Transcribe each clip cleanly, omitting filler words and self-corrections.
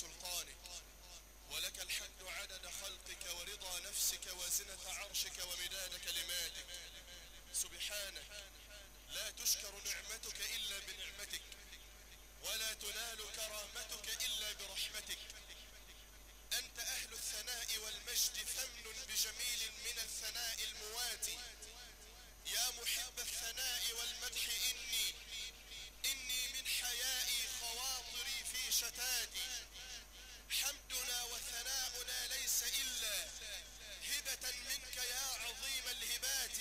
سلطانك، ولك الحمد عدد خلقك ورضا نفسك وزنة عرشك ومداد كلماتك. سبحانك لا تشكر نعمتك إلا بنعمتك، ولا تنال كرامتك إلا برحمتك. أنت أهل الثناء والمجد، فمن بجميل من الثناء المواتي. يا محب الثناء والمدح إني من حيائي خواطري في شتاتي. حمدنا وثناؤنا ليس إلا هبة منك يا عظيم الهبات.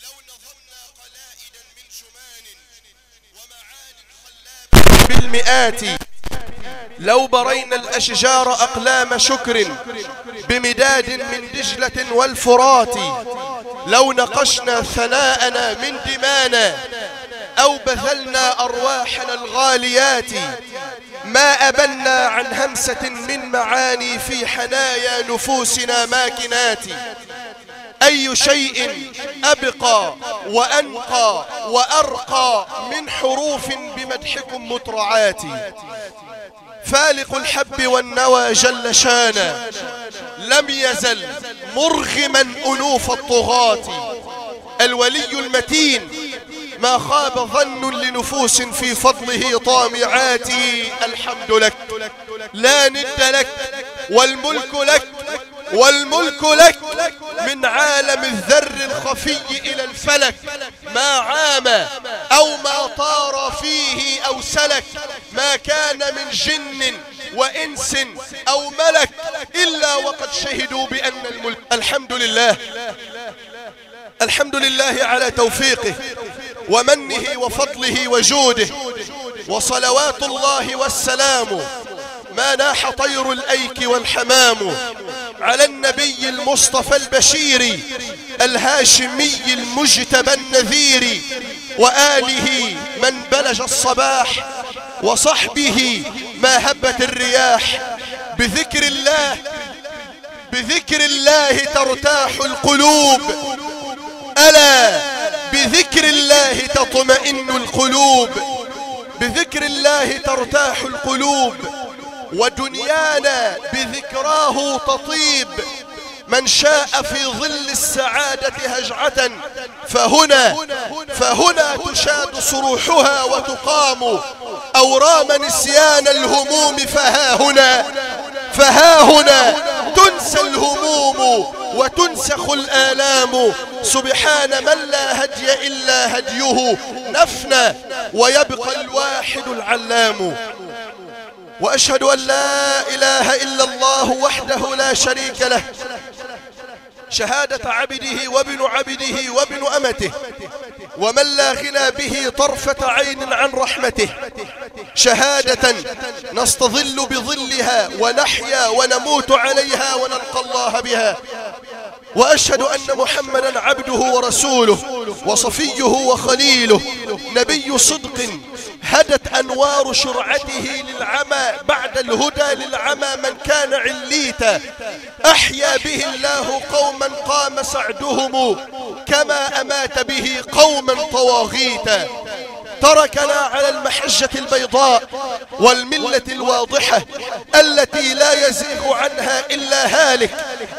لو نظمنا قلائدا من جمان ومعان خلابة بالمئات، لو برينا الأشجار أقلام شكر بمداد من دجلة والفرات، لو نقشنا ثناءنا من دمانا أو بذلنا أرواحنا الغاليات، ما أبلنا عن همسة من معاني في حنايا نفوسنا ماكنات. أي شيء أبقى وأنقى وأرقى من حروف بمدحكم مطرعات. فالق الحب والنوى جل شانا لم يزل مرغما أنوف الطغاة. الولي المتين ما خاب ظن لنفوس في فضله طامعات. الحمد لك لا ند لك والملك لك، والملك لك من عالم الذر الخفي إلى الفلك. ما عام أو ما طار فيه أو سلك، ما كان من جن وإنس أو ملك إلا وقد شهدوا بأن الملك. الحمد لله، الحمد لله على توفيقه ومنه وفضله وجوده، وصلوات الله والسلام ما ناح طير الأيك والحمام على النبي المصطفى البشير الهاشمي المجتبى النذير، وآله من بلج الصباح، وصحبه ما هبت الرياح. بذكر الله بذكر الله ترتاح القلوب، ألا بذكر الله تطمئن القلوب. بذكر الله ترتاح القلوب، ودنيانا بذكراه تطيب. من شاء في ظل السعادة هجعة فهنا تشاد صروحها وتقام. أورام نسيان الهموم فها هنا تنسى الهموم وتنسخ الآلام. سبحان من لا هدي إلا هديه، نفنى ويبقى الواحد العلام. وأشهد أن لا إله إلا الله وحده لا شريك له، شهادة عبده وابن عبده وابن أمته، ومن لا غنى به طرفة عين عن رحمته. شهادة نستظل بظلها ونحيا ونموت عليها ونلقى الله بها. وأشهد أن محمدا عبده ورسوله وصفيه وخليله، نبي صدق هدت أنوار شرعته للعمى بعد الهدى للعمى من كان عليتا. أحيا به الله قوما قام سعدهم كما أمات به قوما طواغيتا. تركنا على المحجة البيضاء والملة الواضحة التي لا يزيغ عنها إلا هالك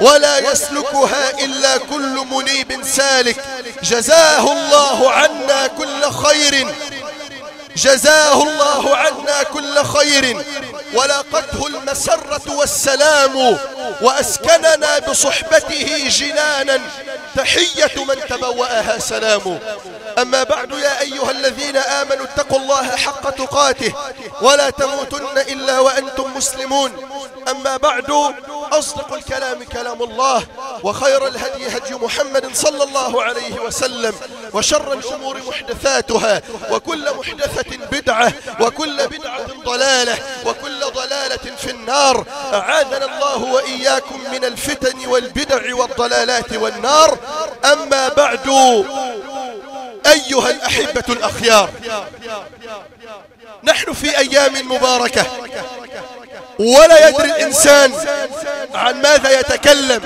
ولا يسلكها إلا كل منيب سالك. جزاه الله عنا كل خير، جزاه الله عنا كل خير، ولاقته المسرة والسلام، وأسكننا بصحبته جنانا تحية من تبوأها سلام. أما بعد، يا أيها الذين آمنوا اتقوا الله حق تقاته ولا تموتن إلا وأنتم مسلمون. أما بعد، أصدق الكلام كلام الله، وخير الهدي هدي محمد صلى الله عليه وسلم، وشر الأمور محدثاتها، وكل محدثة بدعة، وكل بدعة ضلالة، وكل ضلالة في النار. أعاذنا الله وإياكم من الفتن والبدع والضلالات والنار. أما بعد، أيها الأحبة الأخيار، نحن في أيام مباركة، ولا يدري الإنسان عن ماذا يتكلم،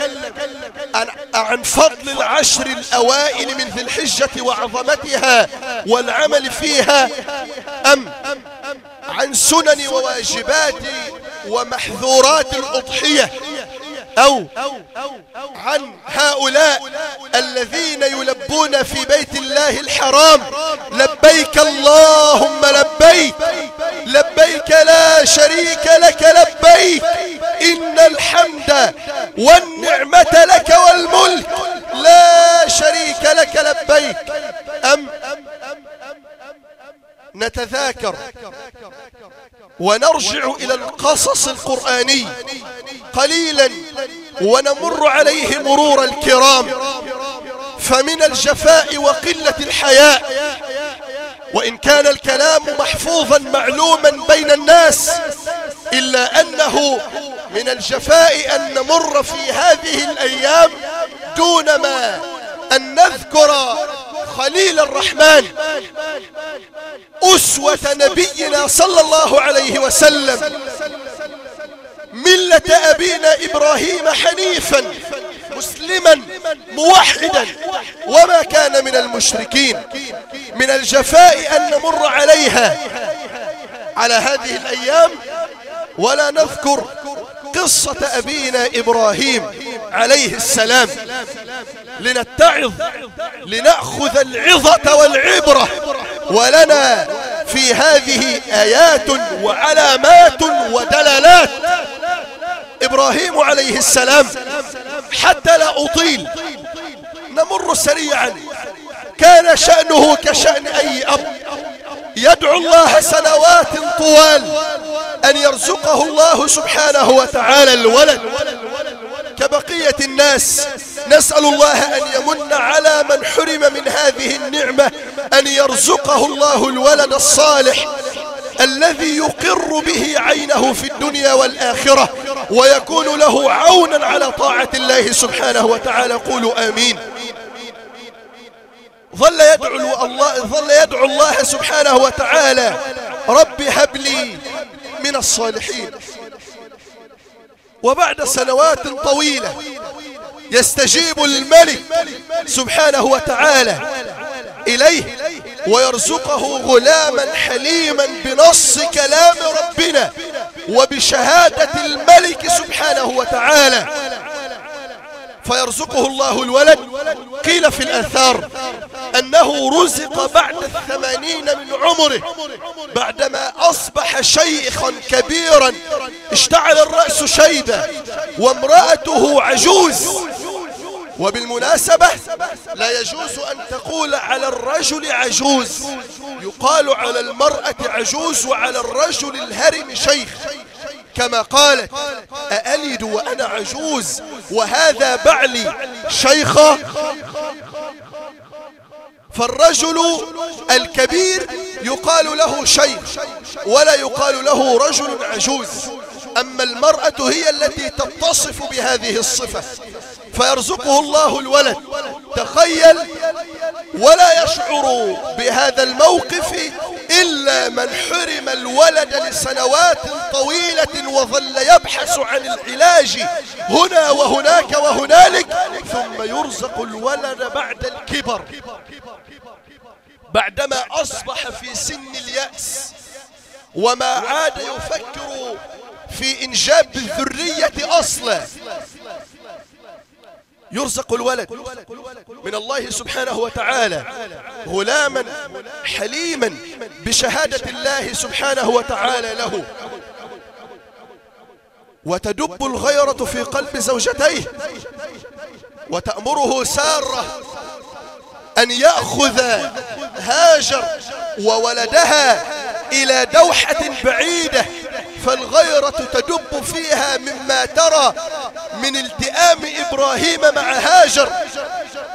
عن فضل العشر الأوائل من ذي الحجة وعظمتها والعمل فيها، أم عن سنن وواجبات ومحذورات الأضحية، أو عن هؤلاء الذين يلبون في بيت الله الحرام لبيك اللهم لبيك لبيك لا شريك لك لبيك إن الحمد والنعمة لك والملك لا شريك لك لبيك. أم نتذاكر ونرجع إلى القصص القرآني قليلا ونمر عليه مرور الكرام، فمن الجفاء وقلة الحياء، وإن كان الكلام محفوظا معلوما بين الناس، إلا أنه من الجفاء أن نمر في هذه الأيام دون ما أن نذكر خليل الرحمن أسوة نبينا صلى الله عليه وسلم، ملة أبينا إبراهيم حنيفا مسلما موحدا وما كان من المشركين. من الجفاء أن نمر عليها على هذه الأيام ولا نذكر قصة أبينا إبراهيم عليه السلام، لنتعظ لنأخذ العظة والعبرة، ولنا في هذه آيات وعلامات ودلالات. إبراهيم عليه السلام، حتى لا أطيل نمر سريعا، كان شأنه كشأن أي أب يدعو الله سنوات طوال أن يرزقه الله سبحانه وتعالى الولد كبقية الناس. نسأل الله أن يمن على من حرم من هذه النعمة أن يرزقه الله الولد الصالح الذي يقر به عينه في الدنيا والآخرة ويكون له عونا على طاعة الله سبحانه وتعالى. قولوا آمين. ظل يدعو الله سبحانه وتعالى رب هب لي من الصالحين، وبعد سنوات طويلة يستجيب الملك سبحانه وتعالى إليه ويرزقه غلاما حليما بنص كلام ربنا وبشهادة الملك سبحانه وتعالى، فيرزقه الله الولد. قيل في الآثار أنه رزق بعد 80 من عمره، بعدما أصبح شيخا كبيرا اشتعل الرأس شيبة وامرأته عجوز. وبالمناسبة لا يجوز أن تقول على الرجل عجوز، يقال على المرأة عجوز وعلى الرجل الهرم شيخ، كما قالت أألد وأنا عجوز وهذا بعلي شيخا. فالرجل الكبير يقال له شيخ ولا يقال له رجل عجوز، أما المرأة هي التي تتصف بهذه الصفة. فيرزقه الله الولد، تخيل، ولا يشعر بهذا الموقف إلا من حرم الولد لسنوات طويلة وظل يبحث عن العلاج هنا وهناك وهنالك، ثم يرزق الولد بعد الكبر، بعدما أصبح في سن اليأس وما عاد يفكر في إنجاب الذرية أصلا. يرزق الولد من الله سبحانه وتعالى غلاما حليما بشهادة الله سبحانه وتعالى له، وتدب الغيرة في قلب زوجتيه وتأمره سارة أن يأخذ هاجر وولدها إلى دوحة بعيدة، فالغيرة تدب فيها مما ترى من التئام إبراهيم مع هاجر،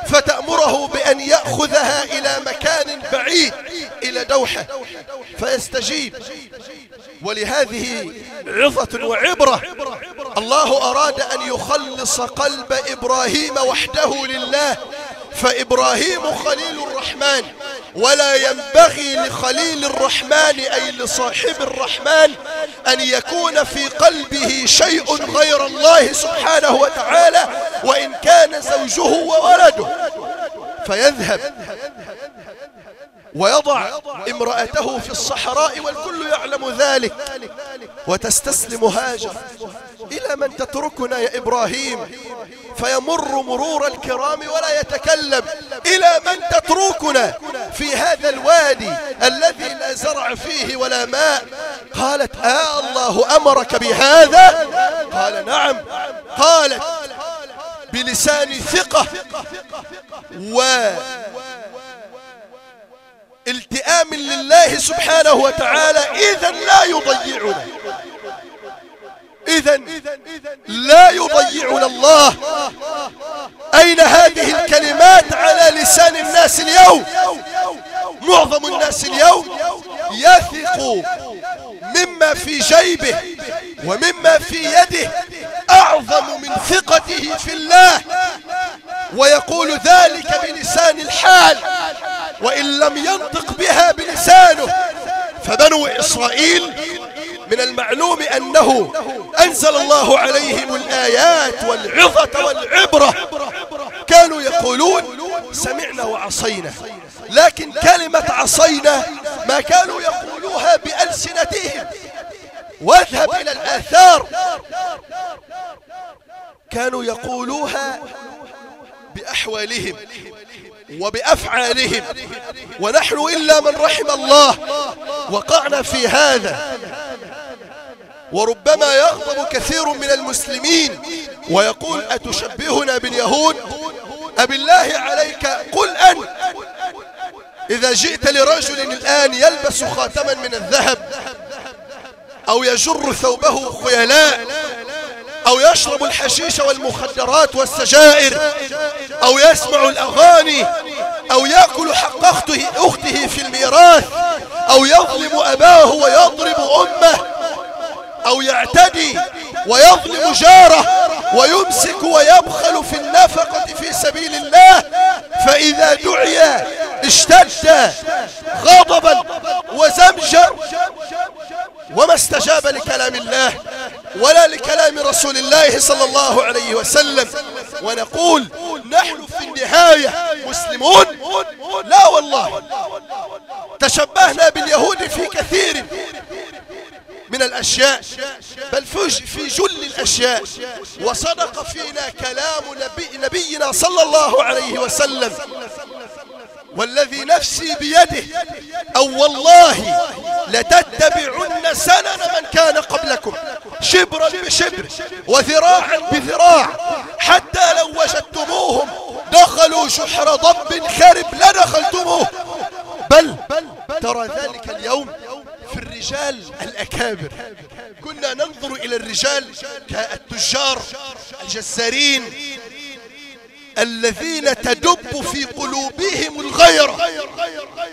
فتأمره بأن يأخذها إلى مكان بعيد إلى دوحة فيستجيب. ولهذه عظة وعبرة. الله أراد أن يخلص قلب إبراهيم وحده لله، فإبراهيم خليل الرحمن، ولا ينبغي لخليل الرحمن أي لصاحب الرحمن أن يكون في قلبه شيء غير الله سبحانه وتعالى وإن كان زوجه وولده، فيذهب ويضع امرأته في الصحراء والكل يعلم ذلك، وتستسلم هاجر. إلى من تتركنا يا إبراهيم؟ فيمر مرور الكرام ولا يتكلم. إلى من تتركنا في هذا الوادي الذي لا زرع فيه ولا ماء؟ قالت الله أمرك بهذا؟ قال نعم. قالت بلسان ثقة والتئام لله سبحانه وتعالى: إذن لا يضيعنا، إذن لا يضيعنا الله. أين هذه الكلمات على لسان الناس اليوم؟ معظم الناس اليوم يثق مما في جيبه ومما في يده أعظم من ثقته في الله، ويقول ذلك بلسان الحال وإن لم ينطق بها بلسانه. فبنو إسرائيل من المعلوم أنه أنزل الله عليهم الآيات والعظة والعبرة، كانوا يقولون سمعنا وعصينا، لكن كلمة عصينا ما كانوا يقولوها بألسنتهم. واذهب إلى الآثار، كانوا يقولوها بأحوالهم وبأفعالهم، ونحن إلا من رحم الله وقعنا في هذا. وربما يغضب كثير من المسلمين ويقول: أتشبهنا باليهود؟ أبالله عليك قل أنت إذا جئت لرجل الآن يلبس خاتما من الذهب أو يجر ثوبه خيلاء أو يشرب الحشيش والمخدرات والسجائر أو يسمع الأغاني أو يأكل حق أخته في الميراث أو يظلم أباه ويضرب أمه أو يعتدي ويظلم جاره ويمسك ويبخل في النفقة في سبيل الله، فإذا دعي اشتد غضبا وزمجر وما استجاب لكلام الله ولا لكلام رسول الله صلى الله عليه وسلم. ونقول نحن في النهاية مسلمون؟ لا والله، تشبهنا باليهود في كثير من الأشياء، بل في جل الأشياء. وصدق فينا كلام نبينا صلى الله عليه وسلم: والذي نفسي بيده أو والله لتتبعن سنن من كان قبلكم شبرا بشبر وذراعا بذراع حتى لو وجدتموهم دخلوا شحر ضب خرب لدخلتموه. بل ترى ذلك اليوم في الرجال الأكابر. كنا ننظر إلى الرجال كالتجار الجزارين الذين تدب في قلوبهم الغيرة.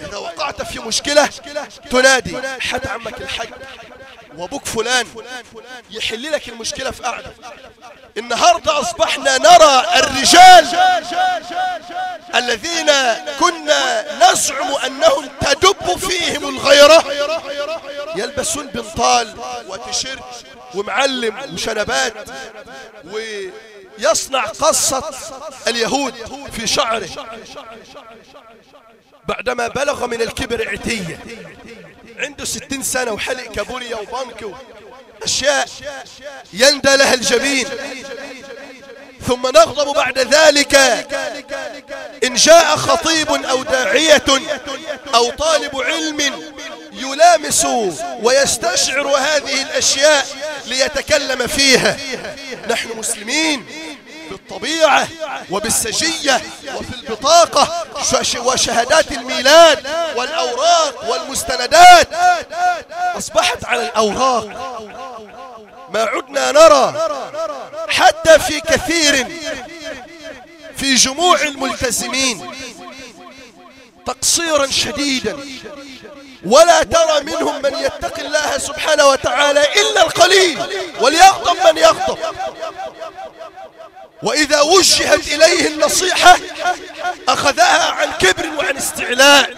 إذا وقعت في مشكلة تنادي حد عمك الحج وابوك فلان يحل لك المشكلة في قعدة. النهاردة أصبحنا نرى الرجال الذين كنا نزعم أنهم تدب فيهم الغيرة يلبسون بنطال وتيشيرت ومعلم وشنبات ويصنع قصة اليهود في شعره بعدما بلغ من الكبر عتية، عنده 60 سنة وحلق كابوريا وبانك أشياء يندى لها الجبين. ثم نغضب بعد ذلك إن جاء خطيب أو داعية أو طالب علم يلامس ويستشعر هذه الأشياء ليتكلم فيها. نحن مسلمين بالطبيعة وبالسجية وفي البطاقة وشهادات الميلاد والأوراق والمستندات أصبحت على الأوراق. ما عدنا نرى حتى في كثير في جموع الملتزمين تقصيرا شديدا، ولا ترى منهم من يتقي الله سبحانه وتعالى إلا القليل، وليغضب من يغضب. وإذا وجهت إليه النصيحة أخذها عن كبر وعن استعلاء،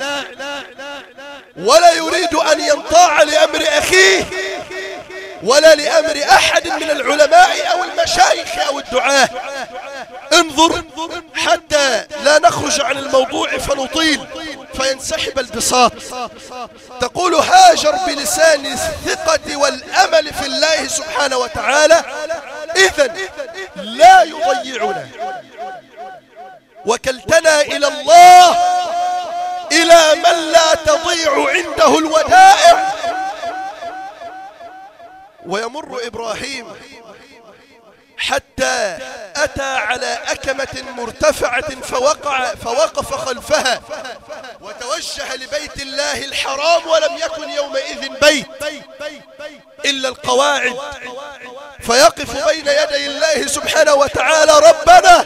ولا يريد أن ينطاع لأمر أخيه ولا لأمر أحد من العلماء أو المشايخ أو الدعاة. انظر حتى لا نخرج عن الموضوع فنطيل وينسحب البساط. تقول هاجر بلسان الثقة والأمل في الله سبحانه وتعالى: إذن لا يضيعنا، وكلتنا إلى الله، إلى من لا تضيع عنده الودائع. ويمر إبراهيم حتى أتى على أكمة مرتفعة فوقف خلفها وتوجه لبيت الله الحرام، ولم يكن يومئذ بيت إلا القواعد، فيقف بين يدي الله سبحانه وتعالى: ربنا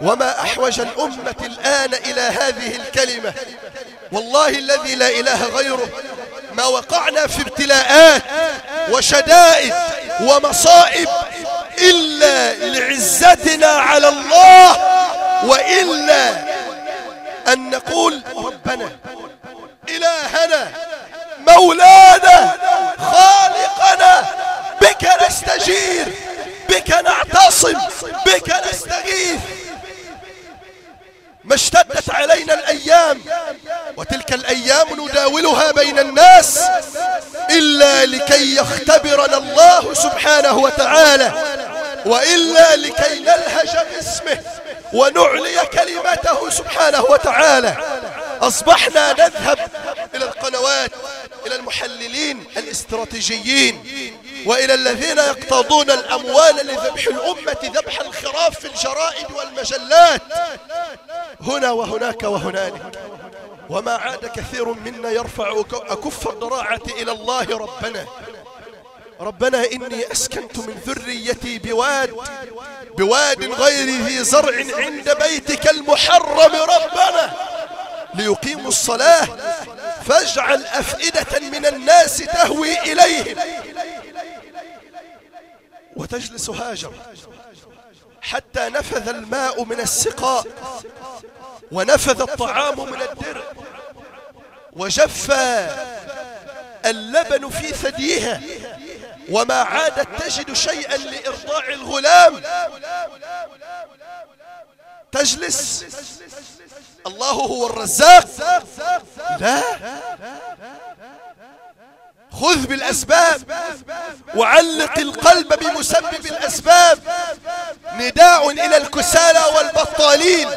وما أحوج الأمة الآن إلى هذه الكلمة. والله الذي لا إله غيره ما وقعنا في ابتلاءات وشدائد ومصائب إلا لعزتنا على الله، وإلا أن نقول: ربنا إلهنا مولانا خالقنا، بك نستجير، بك نعتصم، بك نستغيث. ما اشتدت علينا الأيام، وتلك الأيام نداولها بين الناس، إلا لكي يختبرنا الله سبحانه وتعالى، وإلا لكي نلهج باسمه ونعلي كلمته سبحانه وتعالى. أصبحنا نذهب إلى القنوات، إلى المحللين الاستراتيجيين، وإلى الذين يقتضون الأموال لذبح الأمة ذبح الخراف في الجرائد والمجلات هنا وهناك وهنالك. وما عاد كثير منا يرفع أكف الضراعة إلى الله: ربنا إني أسكنت من ذريتي بواد غير ذي زرع عند بيتك المحرم، ربنا ليقيموا الصلاة فاجعل أفئدة من الناس تهوي إليهم. وتجلس هاجر حتى نفذ الماء من السقاء، ونفذ الطعام من الدرع، وجف اللبن في ثديها، وما عادت تجد شيئا لإرضاع الغلام. تجلس: الله هو الرزاق؟ لا، خذ بالأسباب وعلق القلب بمسبب الأسباب. نداء إلى الكسالى والبطالين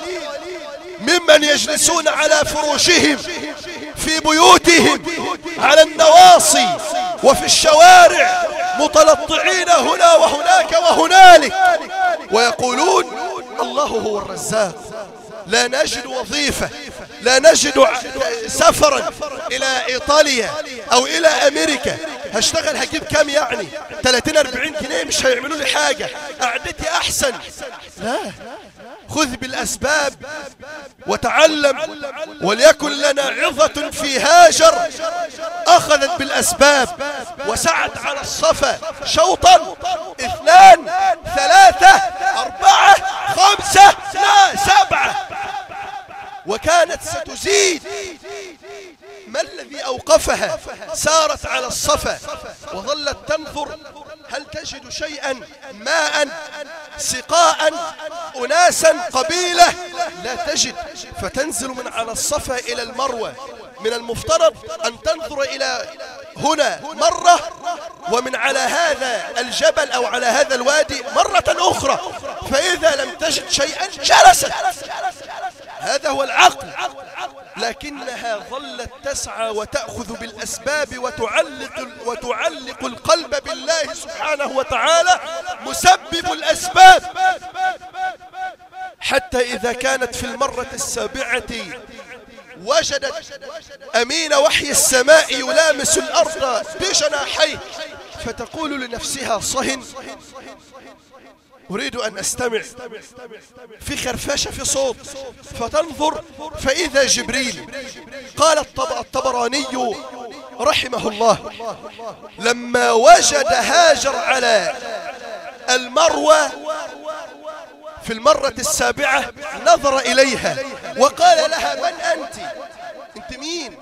ممن يجلسون على فروشهم في بيوتهم على النواصي وفي الشوارع متلطعين هنا وهناك وهنالك، ويقولون: الله هو الرزاق. لا نجد وظيفة، لا نجد سفرا إلى إيطاليا أو إلى أمريكا، هشتغل هجيب كام يعني؟ 30-40 جنيه مش هيعملوا لي حاجة، قعدتي أحسن. لا، خذ بالأسباب وتعلم. وليكن لنا عظة في هاجر أخذت بالأسباب وسعت على الصفا شوطا 2 3 4 5 لا 7، وكانت ستزيد. ما الذي أوقفها؟ سارت على الصفا وظلت تنظر: هل تجد شيئا؟ ماء، سقاء، أناسا، قبيلة؟ لا تجد. فتنزل من على الصفا إلى المروة. من المفترض أن تنظر إلى هنا مرة، ومن على هذا الجبل أو على هذا الوادي مرة أخرى، فإذا لم تجد شيئا جلست. هذا هو العقل. لكنها ظلت تسعى وتأخذ بالأسباب وتعلق القلب بالله سبحانه وتعالى مسبب الأسباب، حتى إذا كانت في المرة السابعة وجدت أمين وحي السماء يلامس الأرض بجناحيه، فتقول لنفسها: صهن، أريد أن أستمع. في خرفشة في صوت، فتنظر فإذا جبريل. قال الطبراني رحمه الله: لما وجد هاجر على المروة في المرة السابعة نظر إليها وقال لها: من أنت مين؟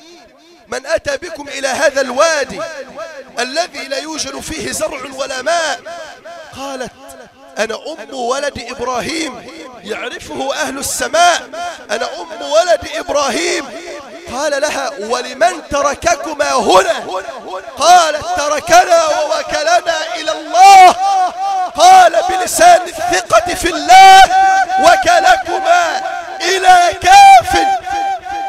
من أتى بكم إلى هذا الوادي الذي لا يوجد فيه زرع ولا ماء؟ قالت: أنا أم ولد إبراهيم، يعرفه أهل السماء، أنا أم ولد إبراهيم. قال لها ولمن ترككما هنا؟ قالت تركنا ووكلنا إلى الله. قال بلسان الثقة في الله وكلكما إلى كاف،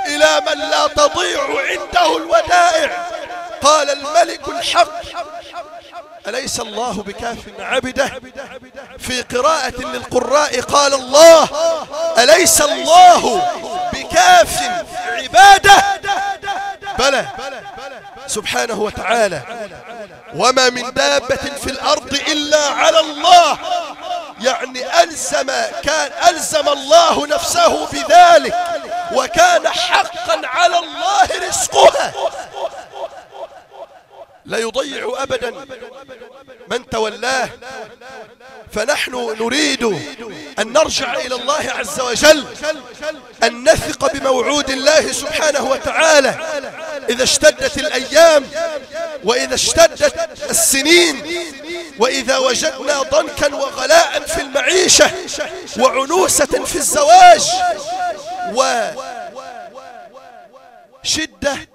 إلى من لا تضيع عنده الودائع. قال الملك الحق أليس الله بكاف عبده؟ في قراءة للقراء قال الله أليس الله بكاف عباده؟ بلى سبحانه وتعالى. وما من دابة في الأرض إلا على الله، يعني ألزم الله نفسه بذلك، وكان حقا على الله رزقها. لا يضيع أبدا من تولاه. فنحن نريد أن نرجع إلى الله عز وجل، أن نثق بموعود الله سبحانه وتعالى. إذا اشتدت الأيام وإذا اشتدت السنين وإذا وجدنا ضنكا وغلاء في المعيشة وعنوسة في الزواج وشدة،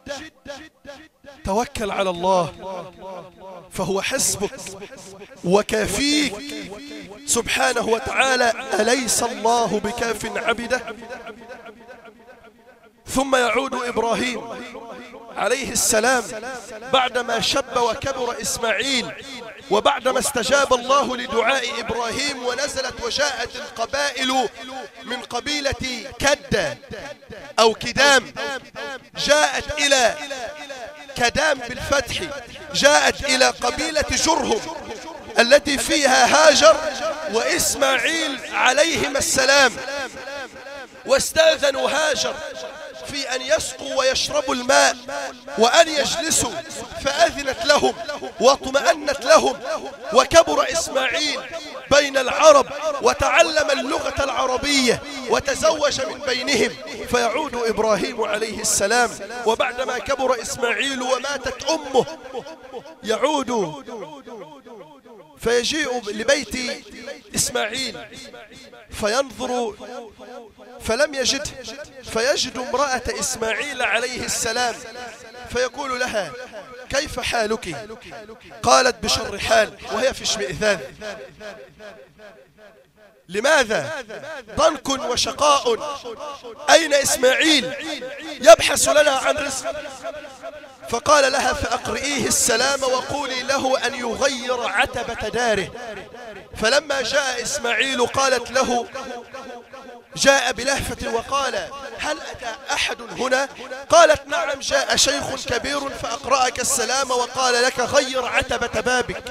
توكل على الله فهو حسبك وكافيك سبحانه وتعالى. أليس الله بكاف عبده؟ ثم يعود إبراهيم عليه السلام بعدما شب وكبر إسماعيل، وبعدما استجاب الله لدعاء إبراهيم ونزلت وجاءت القبائل من قبيلة كدة أو كدام، جاءت إلى كدام بالفتح، جاءت إلى قبيلة جرهم التي فيها هاجر وإسماعيل عليهما السلام، واستأذنوا هاجر في أن يسقوا ويشربوا الماء وأن يجلسوا، فأذنت لهم واطمأنت لهم. وكبر إسماعيل بين العرب وتعلم اللغة العربية وتزوج من بينهم. فيعود إبراهيم عليه السلام وبعدما كبر إسماعيل وماتت أمه، يعود فيجيء لبيت إسماعيل فينظر فلم يجده، فيجد امرأة إسماعيل عليه السلام فيقول لها كيف حالك؟ قالت بشر حال، وهي في اشمئزاز. لماذا؟ ضنك وشقاء. أين إسماعيل؟ يبحث لنا عن رزق. فقال لها فأقرئيه السلام وقولي له أن يغير عتبة داره. فلما جاء إسماعيل قالت له، جاء بلهفة وقال هل أتى أحد هنا؟ قالت نعم، جاء شيخ كبير فأقرأك السلام وقال لك غير عتبة بابك.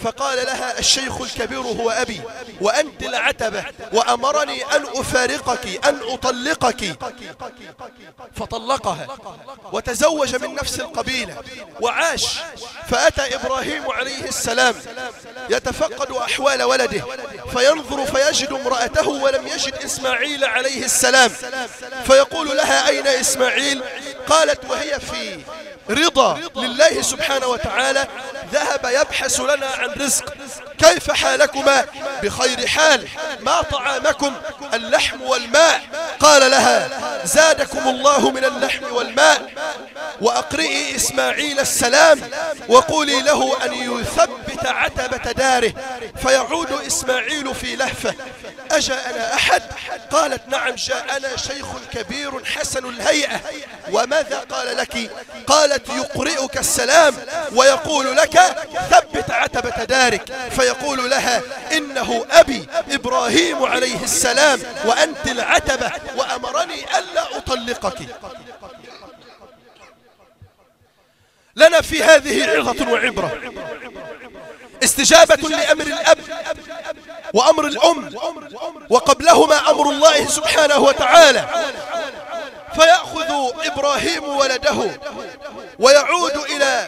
فقال لها الشيخ الكبير هو أبي وأنت العتبة، وأمرني أن أفارقك أن أطلقك. فطلقها وتزوج من نفس القبيلة وعاش. فأتى إبراهيم عليه السلام يتفقد أحوال ولده فينظر فيجد امرأته ولم يجد إسماعيل عليه السلام، فيقول لها أين إسماعيل؟ قالت وهي في رضا لله سبحانه وتعالى ذهب يبحث لنا عن رزق. كيف حالكما؟ بخير حال. ما طعامكم؟ اللحم والماء. قال لها زادكم الله من اللحم والماء، وأقرئي إسماعيل السلام وقولي له أن يثبت عتبة داره. فيعود إسماعيل في لهفة أجاءنا أحد؟ قالت نعم، جاءنا شيخ كبير حسن الهيئة. وماذا قال لك؟ قالت يقرئك السلام ويقول لك ثبت عتبة دارك. فيقول لها إنه أبي إبراهيم عليه السلام وأنت العتبة وأمرني ألا أطلقك. لنا في هذه عظة وعبرة، استجابة لأمر الأب وأمر الأم، وقبلهما أمر الله سبحانه وتعالى. فيأخذ إبراهيم ولده ويعود إلى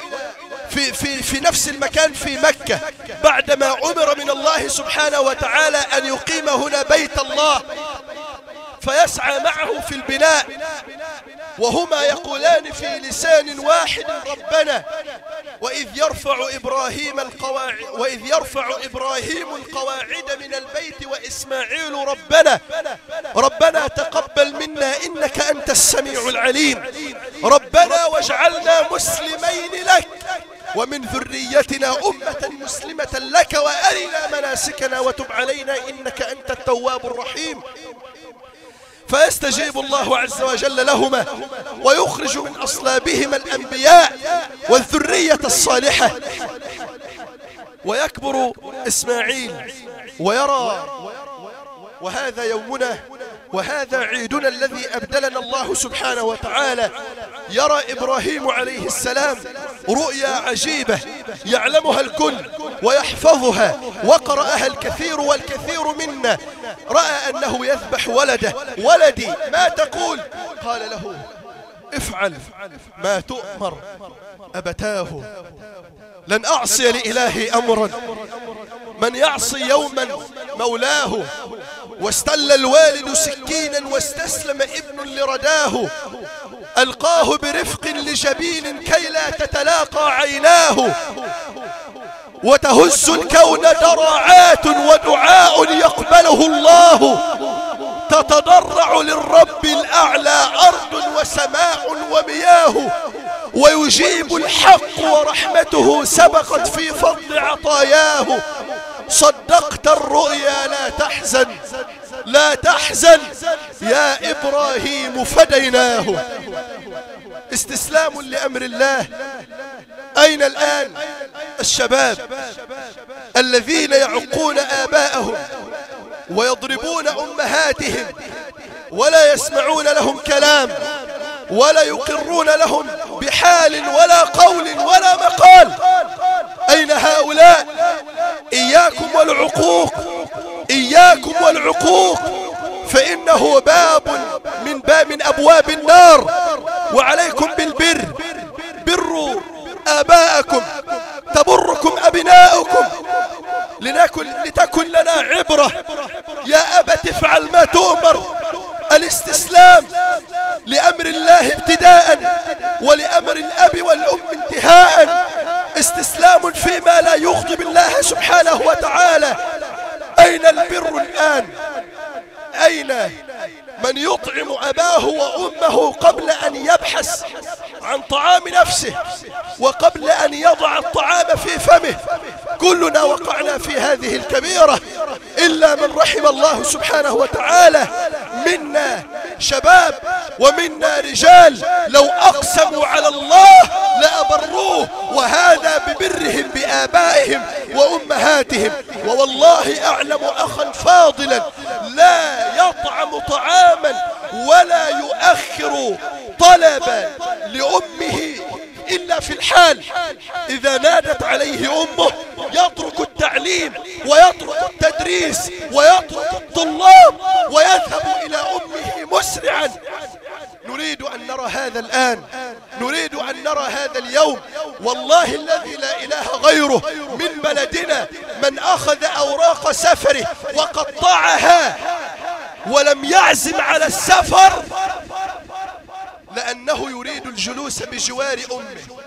في نفس المكان في مكة بعدما أمر من الله سبحانه وتعالى أن يقيم هنا بيت الله، فيسعى معه في البناء وهما يقولان في لسان واحد ربنا وإذ يرفع إبراهيم القواعد من البيت وإسماعيل ربنا تقبل منا إنك أنت السميع العليم. ربنا واجعلنا مسلمين لك ومن ذريتنا أمة مسلمة لك وأرنا مناسكنا وتب علينا إنك أنت التواب الرحيم. فيستجيب الله عز وجل لهما ويخرج من أصلابهما الأنبياء والذرية الصالحة. ويكبر إسماعيل ويرى، وهذا يومنا وهذا عيدنا الذي أبدلنا الله سبحانه وتعالى، يرى إبراهيم عليه السلام رؤيا عجيبة يعلمها الكل ويحفظها وقرأها الكثير والكثير منا. رأى أنه يذبح ولده. ولدي ما تقول؟ قال له افعل ما تؤمر أبتاه، لن أعصي لإلهي أمرا، من يعصي يوما مولاه. واستل الوالد سكينا واستسلم ابن لرداه، ألقاه برفق لجبين كي لا تتلاقى عيناه، وتهز الكون ضراعات ودعاء يقبله الله، تتضرع للرب الأعلى أرض وسماء ومياه، ويجيب الحق ورحمته سبقت في فضل عطاياه. صدقت الرؤيا لا تحزن لا تحزن يا إبراهيم فديناه. استسلام لأمر الله. أين الآن الشباب الذين يعقون آباءهم ويضربون أمهاتهم ولا يسمعون لهم كلام ولا يقرون لهم بحال ولا قول ولا مقال؟ أين هؤلاء؟ إياكم والعقوق، إياكم والعقوق، فإنه باب من أبواب النار. وعليكم بالبر، بروا آباءكم تبركم أبناؤكم لتكن لنا عبرة. يا أبت افعل ما تؤمر. الاستسلام لأمر الله ابتداء ولأمر الأب والأم انتهاء، استسلام فيما لا يغضب الله سبحانه وتعالى. أين البر الآن؟ أين من يطعم أباه وأمه قبل أن يبحث عن طعام نفسه وقبل أن يضع الطعام في فمه؟ كلنا وقعنا في هذه الكبيرة إلا من رحم الله سبحانه وتعالى. منا شباب ومنا رجال لو أقسموا على الله لأبروه، وهذا ببرهم بآبائهم وأمهاتهم. ووالله أعلم أخا فاضلا لا يطعم طعاما ولا يؤخر طلبا لأمه إلا في الحال إذا نادت عليه أمه يترك التعليم ويترك التدريس ويترك الطلاب ويذهب إلى أمه مسرعا. نريد أن نرى هذا الآن، نريد أن نرى هذا اليوم. والله الذي لا إله غيره من بلدنا من أخذ أوراق سفره وقطعها ولم يعزم على السفر لأنه يريد الجلوس بجوار أمه.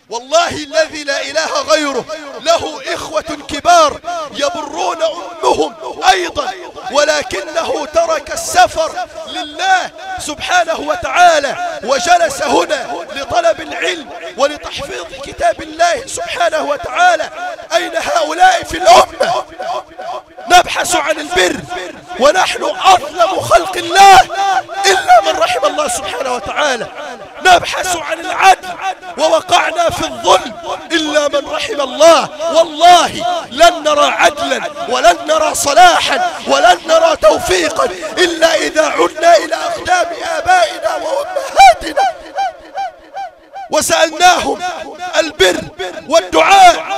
والله الذي لا إله غيره له إخوة كبار يبرون أمهم أيضا، ولكنه ترك السفر لله سبحانه وتعالى وجلس هنا لطلب العلم ولتحفيظ كتاب الله سبحانه وتعالى. أين هؤلاء في الأمة؟ نبحث عن البر ونحن أظلم خلق الله إلا من رحم الله سبحانه وتعالى. نبحث عن العدل ووقعنا في الظلم إلا من رحم الله. والله لن نرى عدلا ولن نرى صلاحا ولن نرى توفيقا إلا إذا عدنا إلى أقدام آبائنا وأمهاتنا وسألناهم البر والدعاء.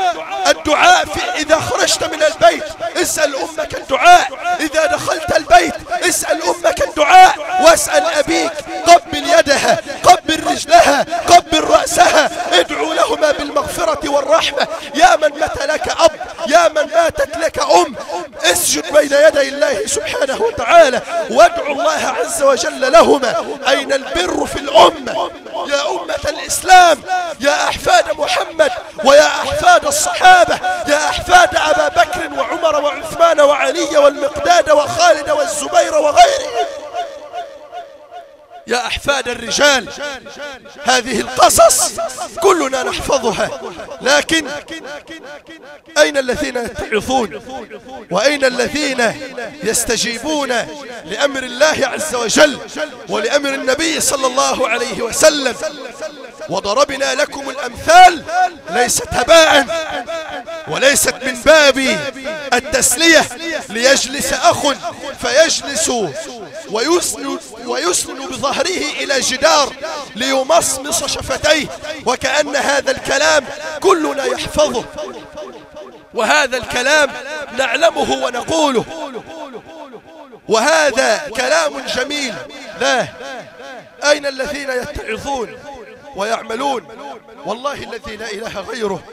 الدعاء إذا خرجت من البيت اسأل أمك الدعاء، إذا دخلت البيت اسأل أمك الدعاء، واسأل أبيك قبل يدها قبل رجلها قبل رأسها، ادعو لهما بالمغفرة والرحمة. يا من مات لك أب، يا من ماتت لك أم، اسجد بين يدي الله سبحانه وتعالى وادعو الله عز وجل لهما. أين البر في الأمة يا أمة الإسلام؟ يا أحفاد محمد ويا أحفاد الصحابة، يا أحفاد أبا بكر وعمر وعثمان وعلي والمقداد وخالد والزبير وغيرهم. يا أحفاد الرجال، هذه القصص كلنا نحفظها، لكن أين الذين يتعظون؟ وأين الذين يستجيبون لأمر الله عز وجل ولأمر النبي صلى الله عليه وسلم؟ وضربنا لكم الأمثال ليست هباء وليست من باب التسلية ليجلس أخ فيجلس ويسند بظهره إلى جدار ليمصمص شفتيه، وكأن هذا الكلام كلنا يحفظه، وهذا الكلام نعلمه ونقوله، وهذا كلام جميل. لا، أين الذين يتعظون ويعملون؟ والله الذي لا إله غيره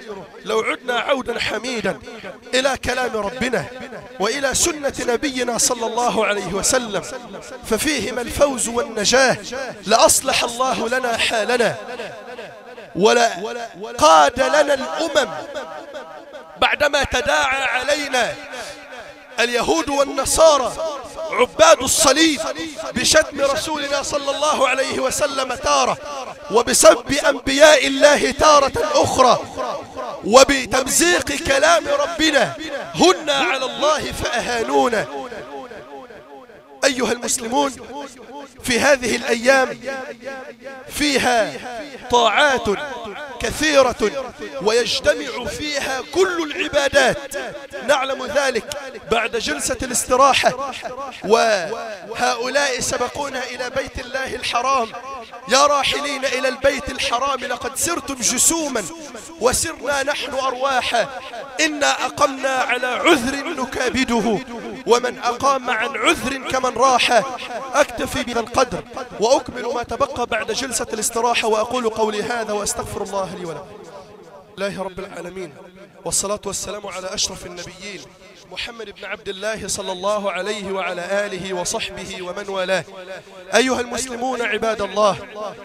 لو عدنا عودا حميدا إلى كلام ربنا وإلى سنة نبينا صلى الله عليه وسلم ففيهما الفوز والنجاة لأصلح الله لنا حالنا ولا قاد لنا الأمم بعدما تداعى علينا اليهود والنصارى عباد الصليب بشتم رسولنا صلى الله عليه وسلم تارة، وبسب أنبياء الله تارة أخرى، وبتمزيق كلام ربنا هن على الله فأهانونا. أيها المسلمون، في هذه الأيام فيها طاعات كثيرة ويجتمع فيها كل العبادات، نعلم ذلك بعد جلسة الاستراحة، وهؤلاء سبقونا إلى بيت الله الحرام. يا راحلين إلى البيت الحرام لقد سرتم جسوما وسرنا نحن أرواحا، إنا أقمنا على عذر نكابده، ومن أقام عن عذر كمن راح. أكتفي بهذا القدر وأكمل ما تبقى بعد جلسة الاستراحة، وأقول قولي هذا وأستغفر الله لي ولكم. الله رب العالمين، والصلاة والسلام على أشرف النبيين محمد بن عبد الله صلى الله عليه وعلى آله وصحبه ومن والاه. أيها المسلمون عباد الله،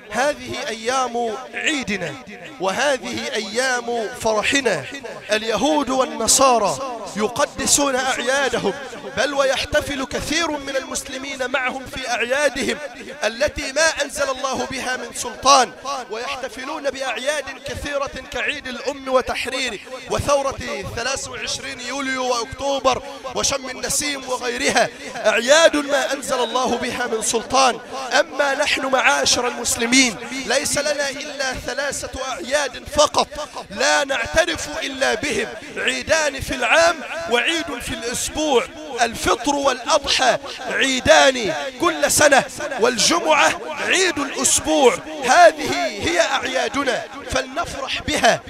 هذه أيام عيدنا وهذه أيام فرحنا. اليهود والنصارى يقدسون أعيادهم، بل ويحتفل كثير من المسلمين معهم في أعيادهم التي ما أنزل الله بها من سلطان، ويحتفلون بأعياد كثيرة كعيد الأم وتحرير وثورة 23 يوليو وأكتوبر وشم النسيم وغيرها، أعياد ما أنزل الله بها من سلطان. أما نحن معاشر المسلمين ليس لنا إلا 3 أعياد فقط لا نعترف إلا بهم، عيدان في العام وعيد في الأسبوع، الفطر والأضحى عيدان كل سنة، والجمعة عيد الأسبوع. هذه هي أعيادنا، فلنفرح بها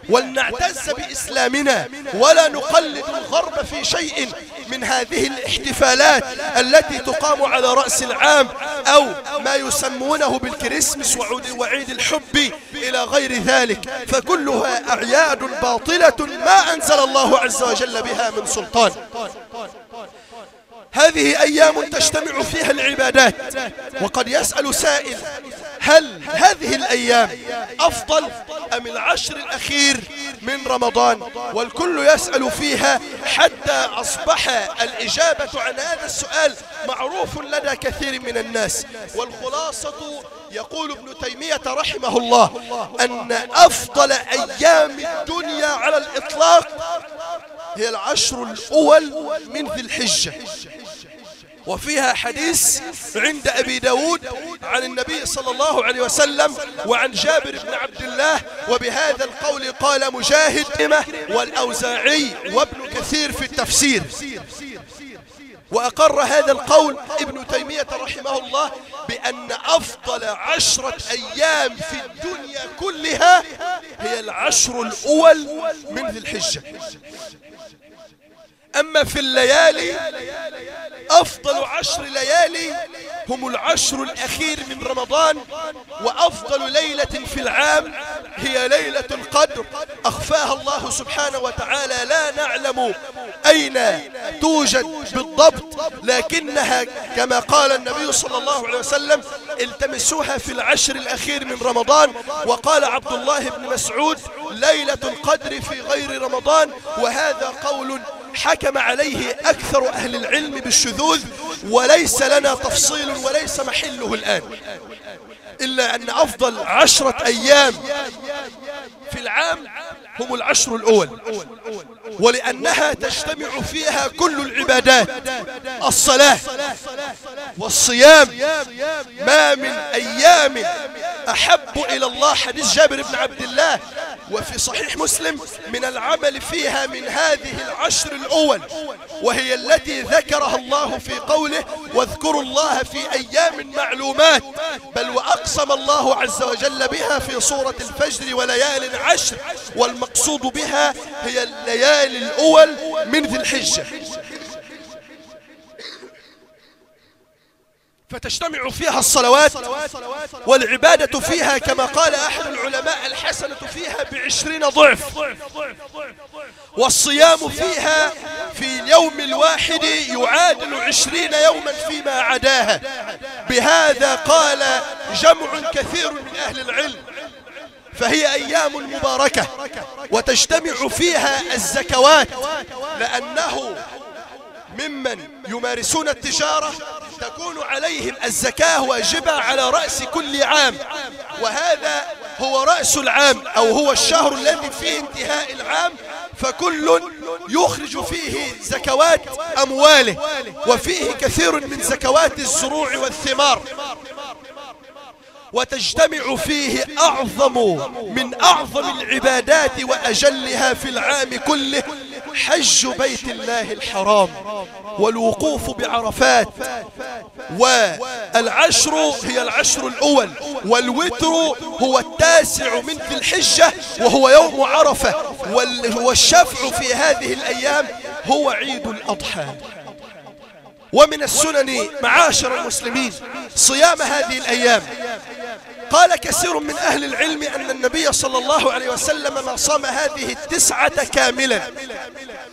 ولنعتز بإسلامنا، ولا نقلد الغرب في شيء من هذه الاحتفالات التي تقام على رأس العام، أو ما يسمونه بالكريسماس وعيد الحب إلى غير ذلك، فكلها أعياد باطلة ما أنزل الله عز وجل بها من سلطان. هذه أيام تجتمع فيها العبادات، وقد يسأل سائل: هل هذه الأيام أفضل أم العشر الأخير من رمضان؟ والكل يسأل فيها، حتى أصبح الإجابة عن هذا السؤال معروف لدى كثير من الناس. والخلاصة يقول ابن تيمية رحمه الله أن أفضل أيام الدنيا على الإطلاق هي العشر الأول من ذي الحجة، وفيها حديث عند أبي داود عن النبي صلى الله عليه وسلم وعن جابر بن عبد الله، وبهذا القول قال مجاهد والأوزاعي وابن كثير في التفسير. وأقر هذا القول ابن تيمية رحمه الله بأن أفضل 10 أيام في الدنيا كلها هي العشر الأول من ذي الحجة. أما في الليالي، أفضل 10 ليالي هم العشر الأخير من رمضان، وأفضل ليلة في العام هي ليلة القدر، أخفاها الله سبحانه وتعالى، لا نعلم أين توجد بالضبط، لكنها كما قال النبي صلى الله عليه وسلم: التمسوها في العشر الأخير من رمضان. وقال عبد الله بن مسعود: ليلة القدر في غير رمضان. وهذا قول حكم عليه أكثر أهل العلم بالشذوذ، وليس لنا تفصيل وليس محله الآن. إلا أن أفضل 10 أيام في العام هم العشر الأول، ولأنها تجتمع فيها كل العبادات، الصلاة والصيام. ما من أيام أحب إلى الله، حديث جابر بن عبد الله وفي صحيح مسلم، من العمل فيها من هذه العشر الأول، وهي التي ذكرها الله في قوله واذكروا الله في أيام معلومات، بل وأقسم الله عز وجل بها في سورة الفجر وليال عشر، والمقصود بها هي الليالي الأول من ذي الحجة. فتجتمع فيها الصلوات والعبادة فيها كما قال أحد العلماء الحسنة فيها ب20 ضعف، والصيام فيها في اليوم الواحد يعادل 20 يوما فيما عداها. بهذا قال جمع كثير من أهل العلم، فهي أيام مباركة وتجتمع فيها الزكوات، لأنه ممن يمارسون التجارة تكون عليهم الزكاة واجبة على رأس كل عام، وهذا هو رأس العام أو هو الشهر الذي فيه انتهاء العام، فكل يخرج فيه زكوات أمواله، وفيه كثير من زكوات الزروع والثمار. وتجتمع فيه من أعظم العبادات وأجلها في العام كله حج بيت الله الحرام والوقوف بعرفات. والعشر هي العشر الأول، والوتر هو 9 من ذي الحجة وهو يوم عرفة، والشفع في هذه الأيام هو عيد الأضحى. ومن السنن معاشر المسلمين صيام هذه الأيام. قال كثير من أهل العلم أن النبي صلى الله عليه وسلم ما صام هذه 9 كاملة،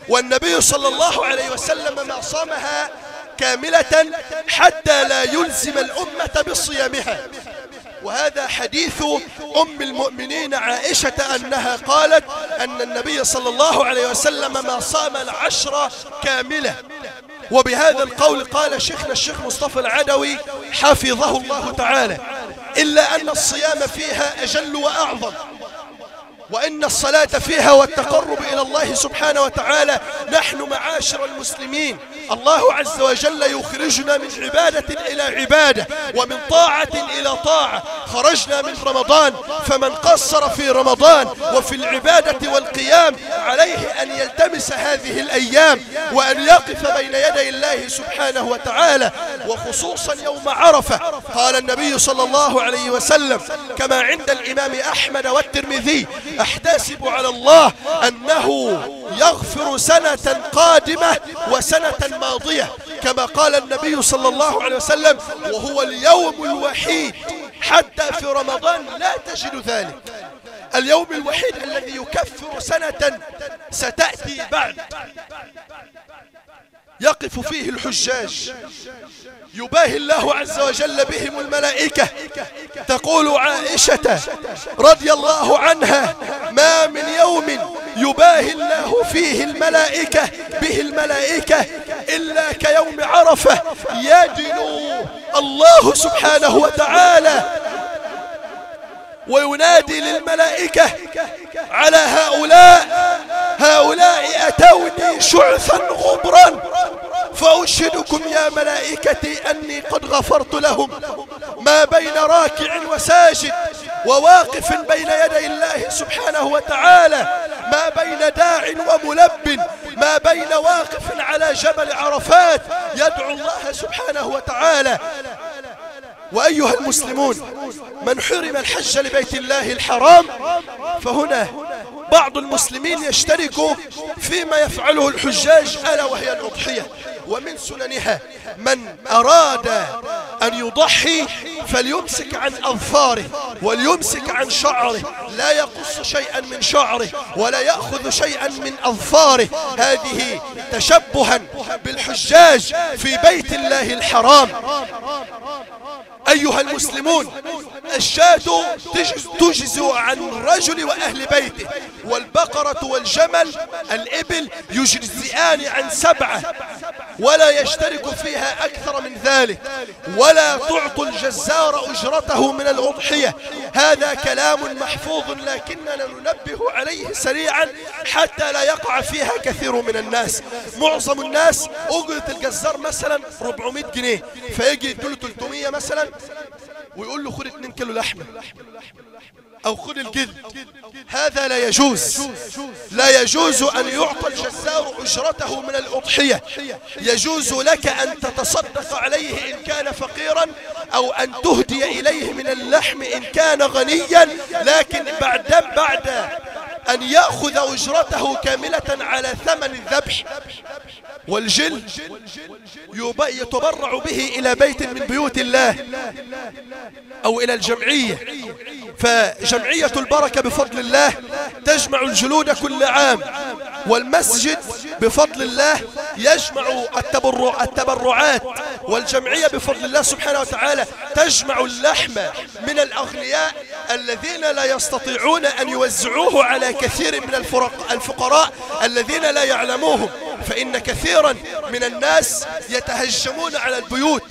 والنبي صلى الله عليه وسلم ما صامها كاملة حتى لا يلزم الأمة بصيامها. وهذا حديث أم المؤمنين عائشة أنها قالت أن النبي صلى الله عليه وسلم ما صام العشر كاملة. وبهذا القول قال شيخنا الشيخ مصطفى العدوي حفظه الله تعالى: إلا أن الصيام فيها أجل وأعظم، وإن الصلاة فيها والتقرب إلى الله سبحانه وتعالى. نحن معاشر المسلمين الله عز وجل يخرجنا من عبادة إلى عبادة ومن طاعة إلى طاعة. خرجنا من رمضان، فمن قصر في رمضان وفي العبادة والقيام عليه أن يلتمس هذه الأيام وأن يقف بين يدي الله سبحانه وتعالى، وخصوصا يوم عرفة. قال النبي صلى الله عليه وسلم كما عند الإمام أحمد والترمذي: أحتسب على الله أنه يغفر سنة قادمة وسنة ماضية، كما قال النبي صلى الله عليه وسلم: وهو اليوم الوحيد حتى في رمضان لا تجد ذلك، اليوم الوحيد الذي يكفر سنة ستأتي بعد، يقف فيه الحجاج يباهي الله عز وجل بهم الملائكة. تقول عائشة رضي الله عنها: ما من يوم يباهي الله فيه الملائكة به الملائكة إلا كيوم عرفة، يدنو الله سبحانه وتعالى وينادي للملائكة على هؤلاء أتوني شعثا غبرا، فأشهدكم يا ملائكتي أني قد غفرت لهم ما بين راكع وساجد وواقف بين يدي الله سبحانه وتعالى، ما بين داع وملب، ما بين واقف على جبل عرفات يدعو الله سبحانه وتعالى. وأيها المسلمون، من حرم الحج لبيت الله الحرام فهنا بعض المسلمين يشتركوا فيما يفعله الحجاج، ألا وهي الأضحية. ومن سننها من أراد أن يضحي فليمسك عن أظفاره وليمسك عن شعره، لا يقص شيئا من شعره ولا يأخذ شيئا من أظفاره، هذه تشبها بالحجاج في بيت الله الحرام. أيها المسلمون، الشاة تجزئ عن الرجل وأهل بيته، والبقرة والجمل الإبل يجزئان عن 7 ولا يشترك فيها أكثر من ذلك. ولا تعطوا الجزار أجرته من الأضحية. هذا كلام محفوظ لكننا ننبه عليه سريعا حتى لا يقع فيها كثير من الناس. معظم الناس أجرة الجزار مثلا 400 جنيه، فيجي يديله 300 مثلا ويقول له خد 2 كيلو لحمة أو خد الجلد. هذا لا يجوز. لا يجوز أن يعطى الجزار أجرته من الأضحية. يجوز لك أن تتصدق عليه إن كان فقيرا، أو أن تهدي إليه من اللحم إن كان غنيا، لكن بعد أن يأخذ أجرته كاملة على ثمن الذبح والجلد يتبرع به إلى بيت من بيوت الله أو إلى الجمعية. فجمعية البركة بفضل الله تجمع الجلود كل عام، والمسجد بفضل الله يجمع التبرعات، والجمعية بفضل الله سبحانه وتعالى تجمع اللحم من الأغنياء الذين لا يستطيعون أن يوزعوه على كثير من الفقراء الذين لا يعلموهم. فإن كثيرا من الناس يتهجمون على البيوت،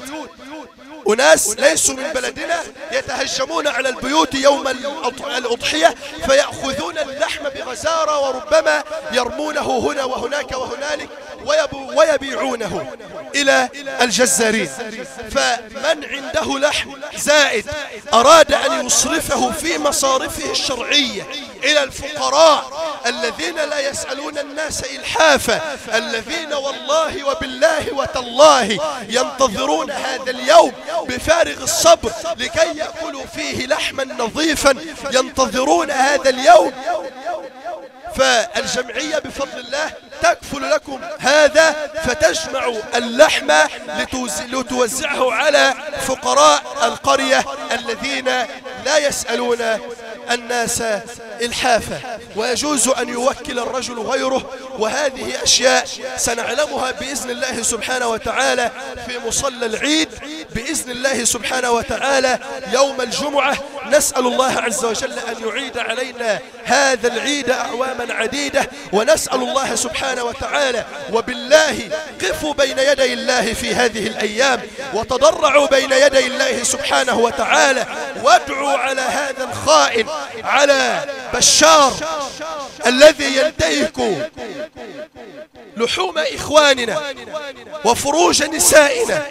أناس ليسوا من بلدنا يتهجمون على البيوت يوم الأضحية فيأخذون اللحم بغزارة، وربما يرمونه هنا وهناك وهنالك ويبيعونه إلى الجزارين. فمن عنده لحم زائد أراد أن يصرفه في مصارفه الشرعية إلى الفقراء الذين لا يسألون الناس إلحافا، الذين والله وبالله وتالله ينتظرون هذا اليوم بفارغ الصبر لكي يأكلوا فيه لحما نظيفا، ينتظرون هذا اليوم. فالجمعية بفضل الله تكفل لكم هذا، فتجمع اللحم لتوزعه على فقراء القرية الذين لا يسألون الناس إلحافا. ويجوز أن يوكل الرجل غيره، وهذه أشياء سنعلمها بإذن الله سبحانه وتعالى في مصلى العيد بإذن الله سبحانه وتعالى يوم الجمعة. نسأل الله عز وجل أن يعيد علينا هذا العيد أعواما عديدة، ونسأل الله سبحانه وتعالى وبالله قفوا بين يدي الله في هذه الأيام وتضرعوا بين يدي الله سبحانه وتعالى، وادعوا على هذا الخائن، على بشار الذي ينتهك لحوم إخواننا وفروج نسائنا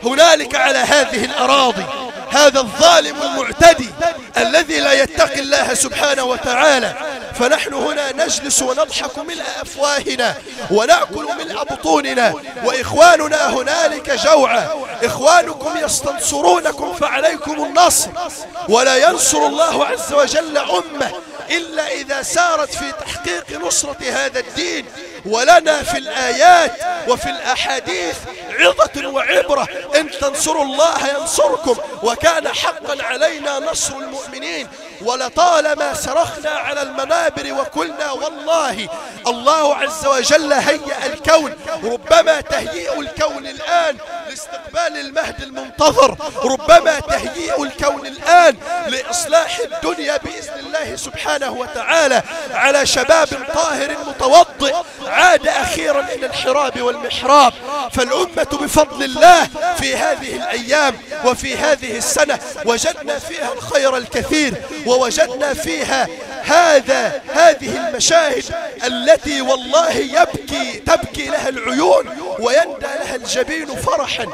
هنالك على هذه الأراضي، هذا الظالم المعتدي الذي لا يتقي الله سبحانه وتعالى. فنحن هنا نجلس ونضحك ملء أفواهنا ونأكل ملء بطوننا، وإخواننا هنالك جوعى. إخوانكم يستنصرونكم فعليكم النصر، ولا ينصر الله عز وجل أمة إلا إذا سارت في تحقيق نصرة هذا الدين. ولنا في الآيات وفي الأحاديث عظة وعبرة. إن تنصروا الله ينصركم، وكان حقا علينا نصر المؤمنين. ولطالما صرخنا على المنابر وقلنا والله الله عز وجل هيأ الكون، ربما تهيئ الكون الآن لاستقبال المهد المنتظر، ربما تهيئ الكون الآن لإصلاح الدنيا بإذن الله سبحانه وتعالى على شباب طاهر متوضئ عاد أخيرا إلى الحراب والمحراب. فالأمة بفضل الله في هذه الأيام وفي هذه السنة وجدنا فيها الخير الكثير، ووجدنا فيها هذه المشاهد التي والله تبكي لها العيون ويندى لها الجبين فرحا.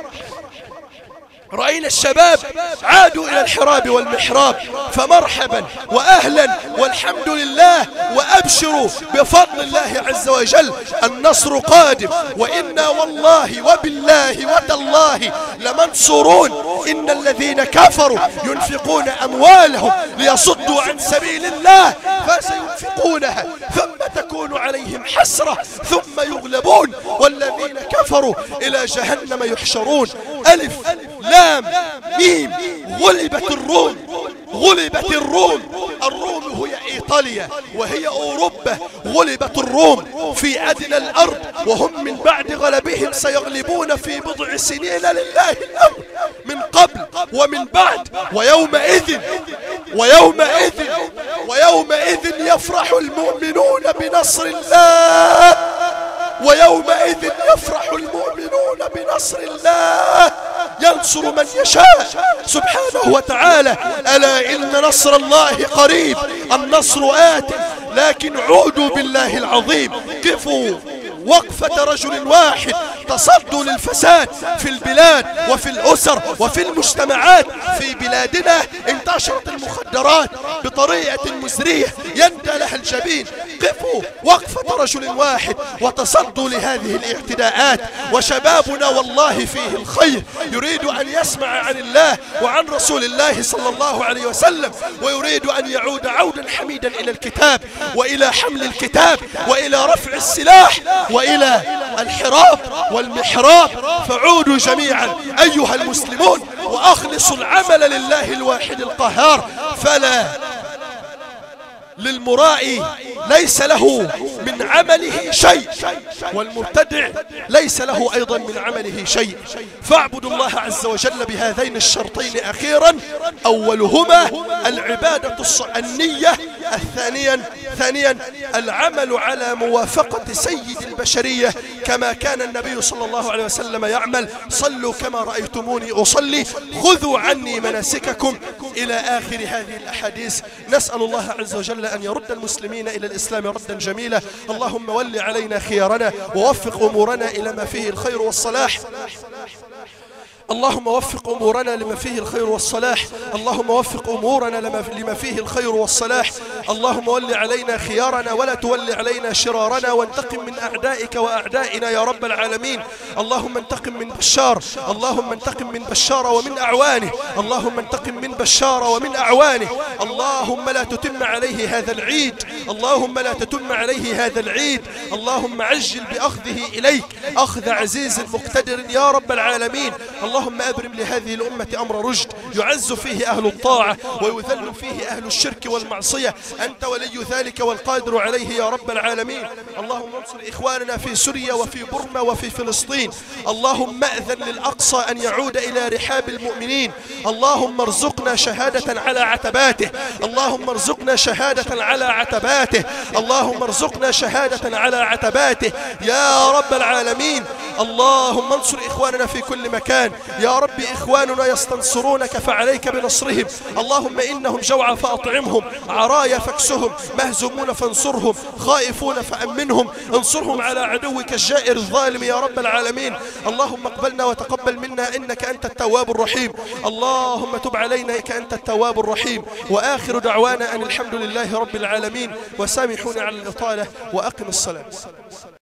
رأينا الشباب عادوا إلى الحراب والمحراب، فمرحبا وأهلا والحمد لله، وأبشروا بفضل الله عز وجل النصر قادم، وإنا والله وبالله وتالله لمنصورون. إن الذين كفروا ينفقون أموالهم ليصدوا عن سبيل الله فسينفقونها ثم تكون عليهم حسرة ثم يغلبون، والذين كفروا إلى جهنم يحشرون. ألف لام ميم. غلبت الروم. غلبت الروم. الروم هي إيطاليا وهي أوروبا. غلبت الروم في أدنى الأرض، وهم من بعد غلبهم سيغلبون في بضع سنين لله الأمر. من قبل ومن بعد ويومئذ يفرح المؤمنون بنصر الله، ويومئذ يفرح المؤمنون بنصر الله ينصر من يشاء سبحانه وتعالى. ألا إن نصر الله قريب، النصر آت، لكن عودوا بالله العظيم. قفوا وقفة رجل واحد تصدوا للفساد في البلاد وفي الأسر وفي المجتمعات. في بلادنا انتشرت المخدرات بطريقة مزرية يندى لها الجبين. قفوا وقفة رجل واحد وتصدوا لهذه الاعتداءات. وشبابنا والله فيه الخير، يريد أن يسمع عن الله وعن رسول الله صلى الله عليه وسلم، ويريد أن يعود عودا حميدا إلى الكتاب وإلى حمل الكتاب وإلى رفع السلاح وإلى الحراب والمحراب. فعودوا جميعا أيها المسلمون وأخلصوا العمل لله الواحد القهار. فلا للمرائي ليس له من عمله شيء، والمبتدع ليس له أيضا من عمله شيء. فاعبدوا الله عز وجل بهذين الشرطين أخيرا، أولهما العبادة النية، ثانيا العمل على موافقة سيد البشرية كما كان النبي صلى الله عليه وسلم يعمل. صلوا كما رأيتموني أصلي، خذوا عني مناسككم، إلى آخر هذه الأحاديث. نسأل الله عز وجل أن يرد المسلمين إلى الإسلام ردا جميلا. اللهم ول علينا خيارنا ووفق أمورنا إلى ما فيه الخير والصلاح. اللهم وفق أمورنا لما فيه الخير والصلاح. اللهم وفق أمورنا لما فيه الخير والصلاح. اللهم ول علينا خيارنا ولا تول علينا شرارنا، وانتقم من أعدائك وأعدائنا يا رب العالمين. اللهم انتقم من بشار، اللهم انتقم من بشار ومن أعوانه، اللهم انتقم من بشار ومن أعوانه. اللهم لا تتم عليه هذا العيد، اللهم لا تتم عليه هذا العيد. اللهم عجل بأخذه إليك أخذ عزيز مقتدر يا رب العالمين. اللهم أبرم لهذه الأمة أمر رشد يعز فيه أهل الطاعة ويذل فيه أهل الشرك والمعصية. أنت ولي ذلك والقادر عليه يا رب العالمين. اللهم انصر إخواننا في سوريا وفي برما وفي فلسطين. اللهم أذن للأقصى أن يعود إلى رحاب المؤمنين. اللهم ارزقنا شهادة على عتباته، اللهم ارزقنا شهادة على عتباته، اللهم ارزقنا شهادة على عتباته يا رب العالمين. اللهم انصر إخواننا في كل مكان يا رب. إخواننا يستنصرونك فعليك بنصرهم. اللهم إنهم جوعى فأطعمهم، عرايا فاكسهم، مهزومون فانصرهم، خائفون فأمنهم. انصرهم على عدوك الجائر الظالم يا رب العالمين. اللهم اقبلنا وتقبل منا إنك أنت التواب الرحيم. اللهم تب علينا إنك أنت التواب الرحيم. وآخر دعوانا أن الحمد لله رب العالمين. وسامحونا على الإطالة وأقم الصلاة.